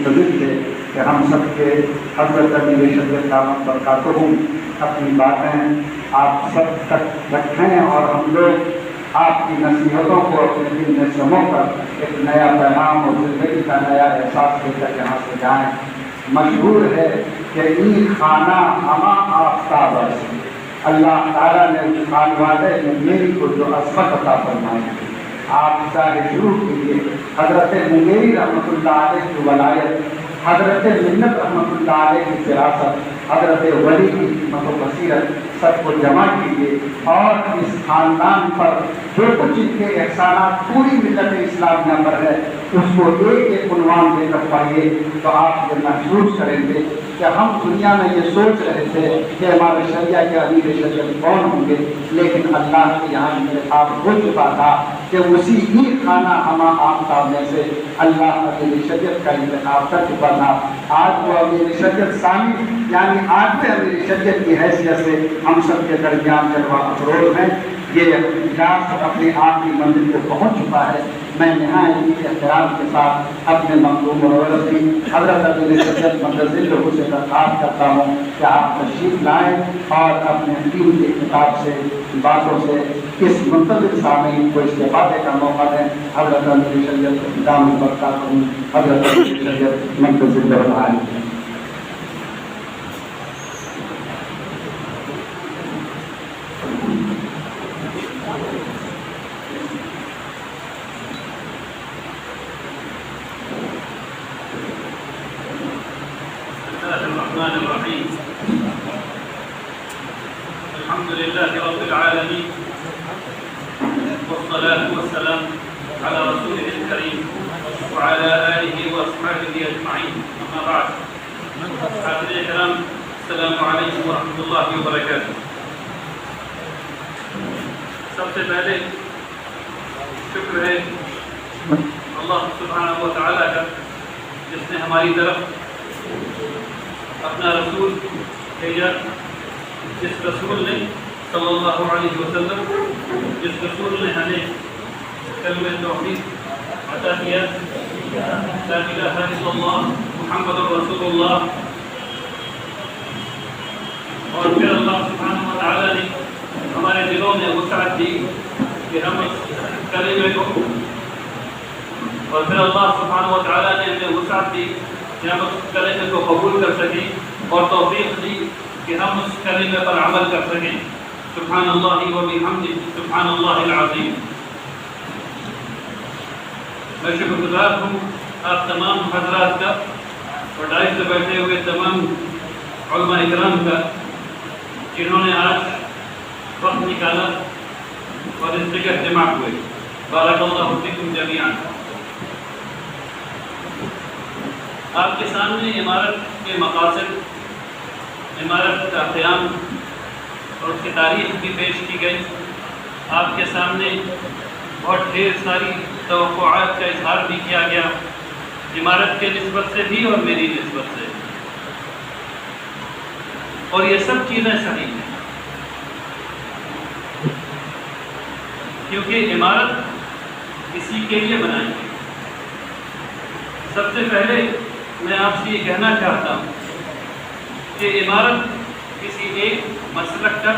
منتظر تھے کہ ہم سب کے حضرت امیر شریعت دامت برکاتہم اپنی باتیں آپ سب تک رکھیں اور ہم لوگ آپ کی نصیحتوں کو اپنے دل میں سمو کر ایک نیا پیغام اور زندگی کا نیا احساس لے کر یہاں سے جائیں۔ مشہور ہے کہ این خانہ ہما آفتاب ہے، اللہ تعالیٰ نے اس خانوادے میں میری کو جو عصمت عطا فرمائی ہے، آپ ظاہر شروع کیجیے حضرت منگیری رحمۃ اللہ علیہ کی ولایت، حضرت منت رحمۃ اللہ علیہ کی فراست، حضرت ولی کی حکمت و بصیرت سب کو جمع کیجیے اور اس خاندان پر جو کچھ ان کے احسانات پوری ملت اسلامیہ پر ہے اس کو ایک ایک عنوان دے کر پڑھیے تو آپ یہ محسوس کریں گے کہ ہم دنیا میں یہ سوچ رہے تھے کہ ہمارے شریعہ کے امیر شریعت کون ہوں گے، لیکن اللہ کے یہاں انتخاب ہو چکا تھا کہ اسی ہی خانہ ہما آفتاب میں سے اللہ امیر شریعت کا انتخاب کر چکا تھا۔ آج وہ امیر شریعت ثانی یعنی آٹھویں امیر شریعت کی حیثیت سے ہم سب کے درمیان جلوہ افروز ہیں۔ یہ اجلاس اپنی آخری منزل کو پہنچ چکا ہے۔ میں نہایت احترام کے ساتھ اپنے مخدوم و ورثی حضرت امیر شریعت مدظلہ سے درخواست کرتا ہوں کہ آپ تشریف لائیں اور اپنے دین کی کتاب سے باتوں سے اس منتظر سامعین کو استفادے کا موقع دیں۔ حضرت امیر شریعت دامت برکاتہم، حضرت امیر شریعت مدظلہ العالی۔ الحمد لله رب العالمين والصلاة والسلام على رسوله الكريم وعلى آله وأصحابه أجمعين، أما بعد، حاضرین کرام السلام علیکم ورحمۃ اللہ وبرکاتہ۔ سب سے پہلے شکر ہے اللہ سبحانہ و تعالیٰ کا جس نے ہماری طرف اپنا رسول بھیجا، جس رسول نے صلی اللہ علیہ وسلم، جس رسول نے ہمیں کلمہ توحید عطا کیا، لا الہ الا اللہ محمد رسول اللہ، اور پھر اللہ سبحانہ و تعالیٰ نے ہمارے دلوں میں وسعت دی کہ ہم اس کلمے کو، اور پھر اللہ سبحانہ و تعالیٰ نے ہمیں وسعت دی کہ ہم اس کلمے کو قبول کر سکیں، اور توفیق دی کہ ہم اس کلمے پر عمل کر سکیں۔ سبحان اللہ و بحمدہ، سبحان اللہ العظیم۔ میں شکر گزار ہوں آپ تمام حضرات کا اور ڈائٹ سے بیٹھے ہوئے تمام علماء اکرام کا، جنہوں نے آج وقت نکالا اور اس جگہ جمع ہوئے۔ بارک اللہ فیکم جمیعا۔ آپ کے سامنے عمارت کے مقاصد، عمارت کا قیام اور اس کی تاریخ بھی پیش کی گئی۔ آپ کے سامنے بہت ڈھیر ساری توقعات کا اظہار بھی کیا گیا، عمارت کے نسبت سے بھی اور میری نسبت سے، اور یہ سب چیزیں صحیح ہیں، کیونکہ عمارت اسی کے لیے بنائی گئی۔ سب سے پہلے میں آپ سے یہ کہنا چاہتا ہوں کہ عمارت کسی ایک مسلک کا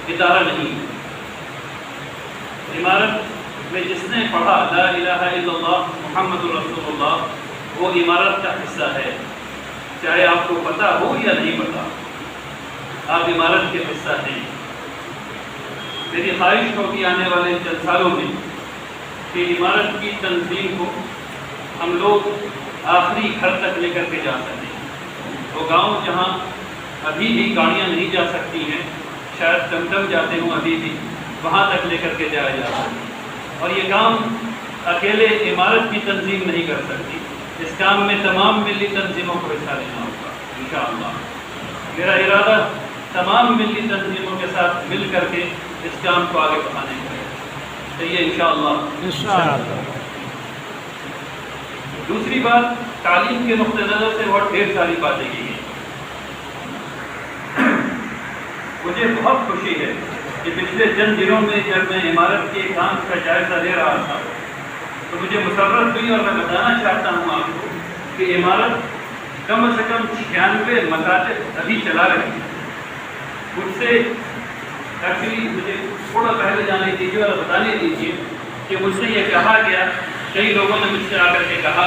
ادارہ نہیں ہے۔ عمارت میں جس نے پڑھا لا الہ الا اللہ محمد رسول اللہ، وہ عمارت کا حصہ ہے، چاہے آپ کو پتہ ہو یا نہیں پتہ، آپ عمارت کے حصہ ہیں۔ میری خواہش ہوگی آنے والے چند سالوں میں کہ عمارت کی تنظیم کو ہم لوگ آخری گھر تک لے کر کے جا سکیں۔ وہ گاؤں جہاں ابھی بھی گاڑیاں نہیں جا سکتی ہیں، شاید ٹمٹم جاتے ہوں ابھی بھی، وہاں تک لے کر کے جایا جا سکے۔ اور یہ کام اکیلے عمارت کی تنظیم نہیں کر سکتی، اس کام میں تمام ملی تنظیموں کو حصہ لینا ہوگا انشاءاللہ۔ میرا ارادہ تمام ملی تنظیموں کے ساتھ مل کر کے اس کام کو آگے بڑھانے کا ہے، صحیح ہے انشاءاللہ۔ دوسری بات، تعلیم کے نقطہ نظر سے بہت ڈھیر ساری باتیں کی گئی۔ مجھے بہت خوشی ہے کہ پچھلے چند دنوں میں جب میں عمارت کے کام کا جائزہ لے رہا تھا تو مجھے مسرت ہوئی، اور میں بتانا چاہتا ہوں آپ کو کہ عمارت کم از کم 96 مکاتب ابھی چلا رہے ہیں. مجھ سے ایکچولی مجھے تھوڑا پہلے جانے دیجیے اور بتانے دیجیے کہ مجھ سے یہ کہا گیا، کئی لوگوں نے مجھ سے آ کر کے کہا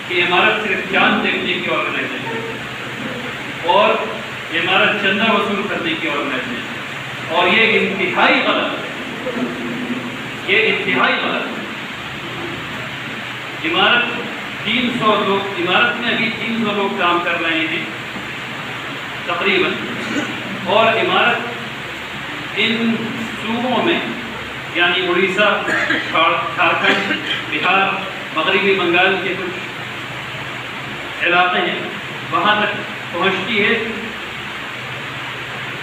کہ عمارت صرف چاند دیکھنے کی آرگنائزیشن ہے اور عمارت چندہ وصول کرنے کی آرگنائزیشن ہے، اور یہ انتہائی غلط ہے. یہ انتہائی غلط ہے. عمارت 300 لوگ، عمارت میں ابھی 300 لوگ کام کر رہے ہیں تقریباً، اور عمارت ان صوبوں میں یعنی اڑیسہ، جھارکھنڈ، بہار، مغربی بنگال کے کچھ علاقے ہیں، وہاں تک پہنچتی ہے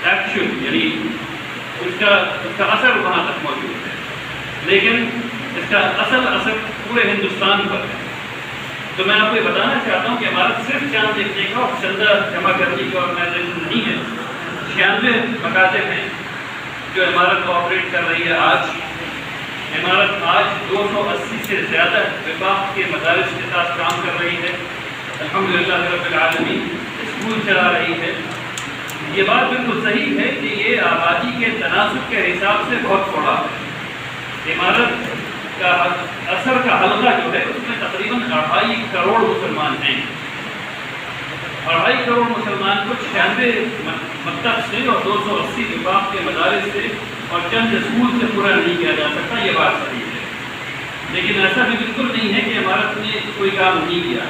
ایکچوئل، یعنی اس کا اثر وہاں تک موجود ہے، لیکن اس کا اصل اثر پورے ہندوستان پر ہے. تو میں آپ کو یہ بتانا چاہتا ہوں کہ عمارت صرف چاند دیکھنے کا اور چندہ جمع کرنے کی آرگنائزیشن نہیں ہے. 96 مکاتب ہیں جو عمارت کو آپریٹ کر رہی ہے. عمارت آج 280 سے زیادہ وفاق کے مدارس کے ساتھ کام کر رہی ہے. الحمدللہ رب العالمین اسکول چلا رہی ہے. یہ بات بالکل صحیح ہے کہ یہ آبادی کے تناسب کے حساب سے بہت تھوڑا ہے. عمارت کا اثر کا حلقہ جو ہے اس میں تقریباً 2.5 کروڑ مسلمان ہیں. 2.5 کروڑ مسلمان کو 96 مکتب سے اور 280 وفاق کے مدارس سے اور چند اسکول سے پورا نہیں کیا جا سکتا. یہ بات صحیح ہے، لیکن ایسا بھی بالکل نہیں ہے کہ عمارت نے کوئی کام نہیں کیا.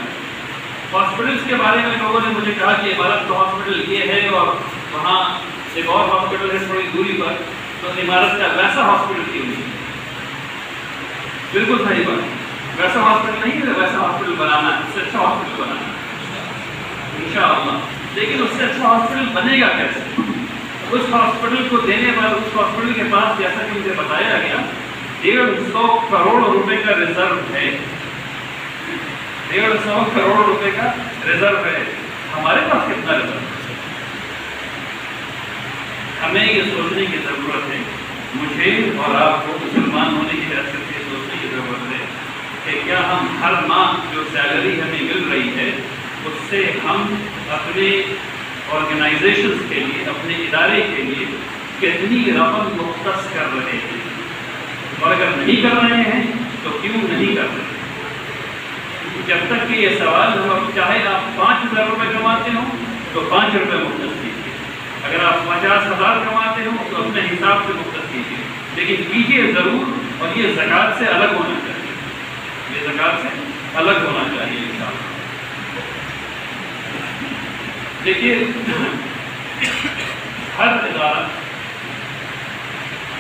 ہاسپٹلس کے بارے میں لوگوں نے مجھے کہا کہ عمارت کا ہاسپٹل یہ ہے اور وہاں ایک اور ہاسپٹل ہے تھوڑی دوری پر، تو عمارت کا ویسا ہاسپٹل کیوں نہیں؟ بالکل صحیح بات، ویسا ہاسپٹل نہیں ہے، ویسا ہاسپٹل بنانا ہے، اس سے اچھا ہاسپٹل بنانا ہے انشاءاللہ. لیکن اس سے اچھا ہاسپٹل بنے گا کیسے؟ اس ہاسپٹل کو دینے والا، اس ہاسپٹل کے پاس جیسا کہ مجھے بتایا گیا 150 کروڑ روپے کا ریزرو ہے. 150 کروڑ روپے کا ریزرو ہے. ہمارے پاس کتنا ریزرو ہے؟ ہمیں یہ سوچنے کی ضرورت ہے، مجھے اور آپ کو مسلمان ہونے کی حیثیت سے سوچنے کی ضرورت ہے کہ کیا ہم ہر ماہ جو سیلری ہمیں مل رہی ہے اس سے ہم اپنے آرگنائزیشنز کے لیے، اپنے ادارے کے لیے کتنی رقم مختص کر رہے ہیں، اور اگر نہیں کر رہے ہیں تو کیوں نہیں کر رہے ہیں. جب تک کہ یہ سوال ہو، چاہے آپ 5,000 روپے کماتے ہوں تو 5 روپے مختص کیجیے، اگر آپ 50,000 کماتے ہو تو اپنے حساب سے مختص کیجیے، لیکن کیجیے ضرور، اور یہ زکوٰۃ سے الگ ہونا چاہیے. یہ زکوٰۃ سے الگ ہونا چاہیے انشاءاللہ. دیکھیے ہر ادارہ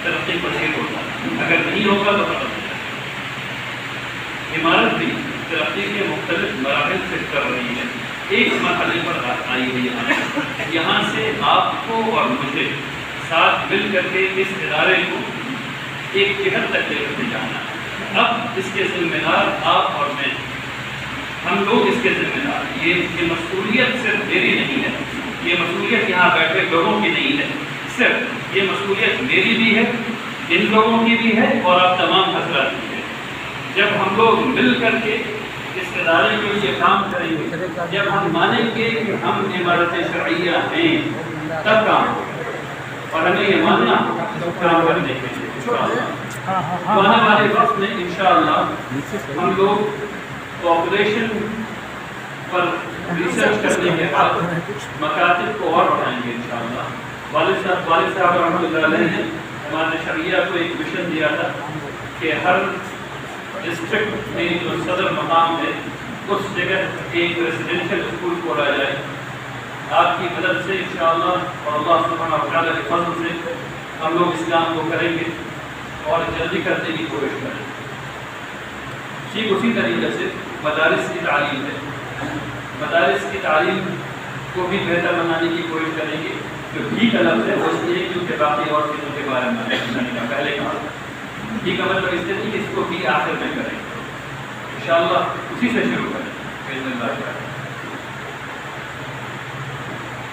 ترقی پذیر ہوتا ہے، اگر نہیں ہوگا تو ختم ہو جائے. عمارت بھی ترقی کے مختلف مراحل سے کر رہی ہے. ایک مرحلے پر آئی ہوئی ہے، یہاں سے آپ کو اور مجھے ساتھ مل کر کے اس ادارے کو ایک جہت تک لے کر جانا ہے. اب اس کے ذمہ دار آپ اور میں، ہم لوگ اس کے ذمہ دار. یہ مسئولیت صرف میری نہیں ہے، یہ مسئولیت یہاں بیٹھے لوگوں کی نہیں ہے، صرف یہ مسئولیت میری بھی ہے، ان لوگوں کی بھی ہے، اور آپ تمام حضرات کی ہے. جب ہم لوگ مل کر کے اس ادارے کے لیے کام کریں گے، جب ہم مانیں گے کہ ہم عمارت شرعیہ ہیں، تب کام ہوگا. اور ہمیں یہ ماننا کام کرنے کے لیے آنے والے وقت میں انشاءاللہ ہم لوگ پاپولیشن پر ریسرچ کرنے کے بعد مکاتب کو اور بڑھائیں گے انشاءاللہ. والد صاحب رحمۃ اللہ علیہ نے ہمارے شرعیہ کو ایک مشن دیا تھا کہ ہر ڈسٹرکٹ میں جو صدر مقام ہے اس جگہ ایک ریزیڈینشیل اسکول کھولا جائے. آپ کی مدد سے انشاءاللہ اور اللہ سبحانہ و تعالیٰ کے فضل سے ہم لوگ اس کام کو کریں گے اور جلدی کرنے کی کوشش کریں گے. ٹھیک اسی طریقے سے مدارس کی تعلیم ہے، مدارس کی تعلیم کو بھی بہتر بنانے کی کوشش کریں گے. جو بھی کا لفظ ہے وہ اس لیے کیونکہ باقی اور چیزوں کے بارے میں پہلے کہا بھی کا مطلب اس لیے کہ اس کو بھی آخر میں کریں گے انشاءاللہ. اسی سے شروع کریں بسم اللہ.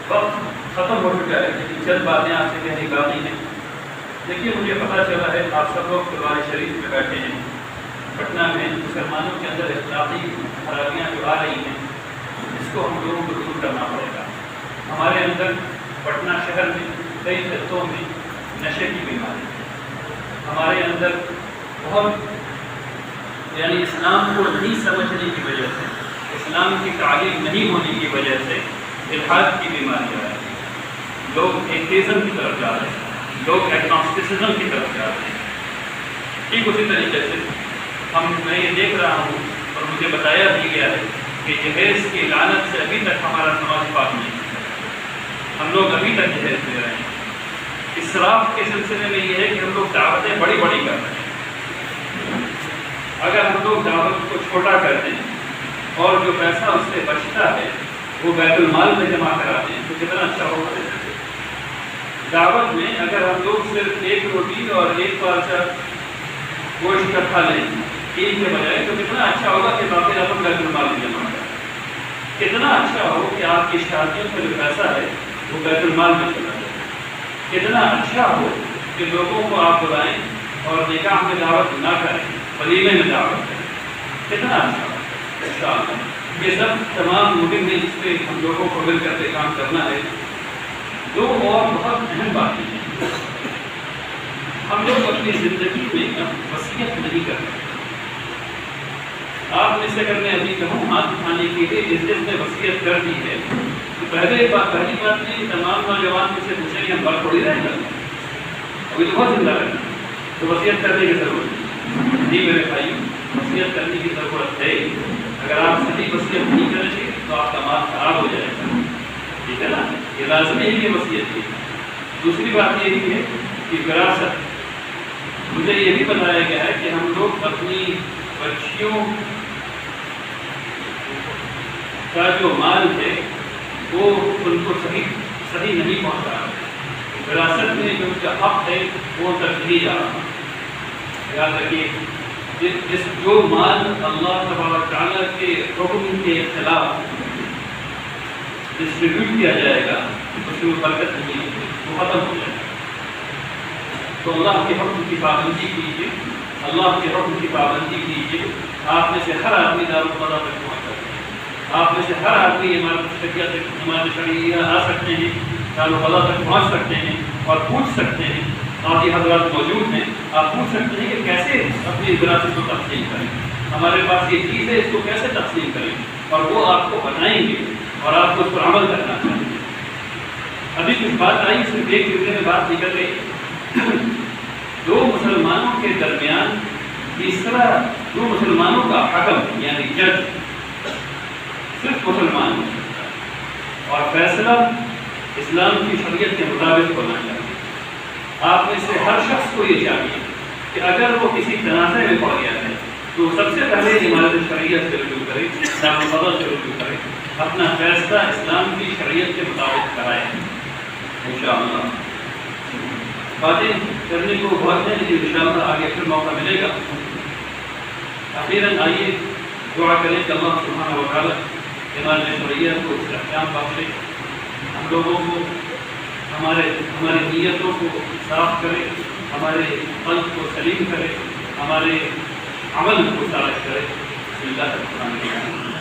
وقت ختم ہو چکا ہے لیکن چند باتیں آپ سے کہنی باقی ہیں. دیکھیے مجھے پتہ چلا ہے آپ سب لوگ دربار شریف میں بیٹھے ہیں. پٹنہ میں مسلمانوں کے اندر اخلاقی خرابیاں جو آ رہی ہیں کو ہم لوگوں کو دور کرنا پڑے گا. ہمارے اندر پٹنہ شہر میں کئی خطوں میں نشے کی بیماری ہے. ہمارے اندر بہت یعنی اسلام کو نہیں سمجھنے کی وجہ سے، اسلام کی تعلیم نہیں ہونے کی وجہ سے الحاد کی بیماری آ رہی ہے. لوگ ایتھیزم کی طرف جا رہے ہیں، لوگ ایگنوسٹسزم کی طرف جا رہے ہیں. ٹھیک اسی طریقے سے میں یہ دیکھ رہا ہوں اور مجھے بتایا بھی گیا ہے کہ جہیز کی لعنت سے ابھی تک ہمارا سماج پاک نہیں ہے. ہم لوگ ابھی تک جہیز دے رہے ہیں. اسراف کے سلسلے میں یہ ہے کہ ہم لوگ دعوتیں بڑی بڑی کر رہے ہیں. اگر ہم لوگ دعوت کو چھوٹا کر دیں اور جو پیسہ اس سے بچتا ہے وہ بیت المال میں جمع کرا دیں تو کتنا اچھا ہوگا. دعوت میں اگر ہم لوگ صرف ایک روٹی اور ایک پارچہ گوشت کا کھا لیں عید کے بجائے تو کتنا اچھا ہوگا کہ باقی رقم بیت المال میں جمع کریں. کتنا اچھا ہو کہ آپ کی شادیوں کا جو پیسہ ہے وہ بیت المال میں چلا جائے. کتنا اچھا ہو کہ لوگوں کو آپ بلائیں اور نکاح میں دعوت نہ کریں، ولیمے میں دعوت کریں. کتنا اچھا ہو انشاءاللہ. یہ سب تمام ممکن ہے جس پہ ہم لوگوں کو مل کر کے کام کرنا ہے. دو اور بہت اہم باتیں ہیں. ہم لوگ اپنی زندگی میں وصیت نہیں کرتے. آپ میں سے اگر میں ابھی کہوں ہاتھ اٹھانے کے لیے جس نے وصیت کر دی ہے تو پہلی بات نہیں تمام نوجوان مجھ سے پوچھیں کہ ہم بات تھوڑی رہ جاتے ہیں، ابھی تو بہت زندہ رہنا تو وصیت کرنے کی ضرورت ہے. جی میرے بھائی، وصیت کرنے کی ضرورت ہے. اگر آپ صحیح وصیت نہیں کریں گے تو آپ کا مال خراب ہو جائے گا. ٹھیک ہے نا، یہ لازمی ہے کہ وصیت کی. دوسری بات یہ بھی ہے کہ وراثت. مجھے یہ بھی بتایا گیا ہے کہ ہم لوگ اپنی بچیوں کا جو مال ہے وہ ان کو صحیح نہیں پہنچا رہا. وراثت میں جو ان کا حق ہے وہ تک نہیں جا رہا. یاد رکھیے جو مال اللہ تبارک تعالیٰ کے حکم کے خلاف ڈسٹریبیوٹ کیا جائے گا اس میں برکت نہیں ہوگی، وہ ختم ہو جائے گا. تو اللہ کے حکم کی پابندی کیجیے، اللہ کے حکم کی پابندی کیجیے. آپ میں سے ہر آدمی دارالقضا تک پہنچ سکتے ہیں. آپ میں سے ہر آدمی عمارت شرعیہ آ سکتے ہیں، دارالقضا تک پہنچ سکتے ہیں اور پوچھ سکتے ہیں. آج حضرات موجود ہیں، آپ پوچھ سکتے ہیں کہ کیسے اپنی وراثت کو تقسیم کریں. ہمارے پاس یہ چیز ہے، اس کو کیسے تقسیم کریں، اور وہ آپ کو بتائیں گے اور آپ کو اس پر عمل کرنا چاہیے. ابھی کچھ بات آئی، صرف ایک جملے میں بات نکل گئی. دو مسلمانوں کے درمیان تیسرا، دو مسلمانوں کا حکم یعنی جج صرف مسلمان ہو سکتا ہے اور فیصلہ اسلام کی شریعت کے مطابق ہونا چاہیے. آپ میں سے ہر شخص کو یہ چاہیے کہ اگر وہ کسی تنازع میں پڑ گیا ہے تو سب سے پہلے عمارت شریعت سے رجوع کرے، دارالقضا سے رجوع کرے، اپنا فیصلہ اسلام کی شریعت کے مطابق کرائے. انشاءاللہ باتیں کرنے کو بہت ہیں لیکن انشاءاللہ آگے پھر موقع ملے گا. اخیراً آئیے دعا کریں کہ اللہ سبحانہ و تعالیٰ عمارت شریعت کو اس احکام بخشے، ہم لوگوں کو ہماری نیتوں کو صاف کرے، ہمارے قلب کو سلیم کرے، ہمارے عمل کو صالح کرے. بسم اللہ الرحمن الرحیم.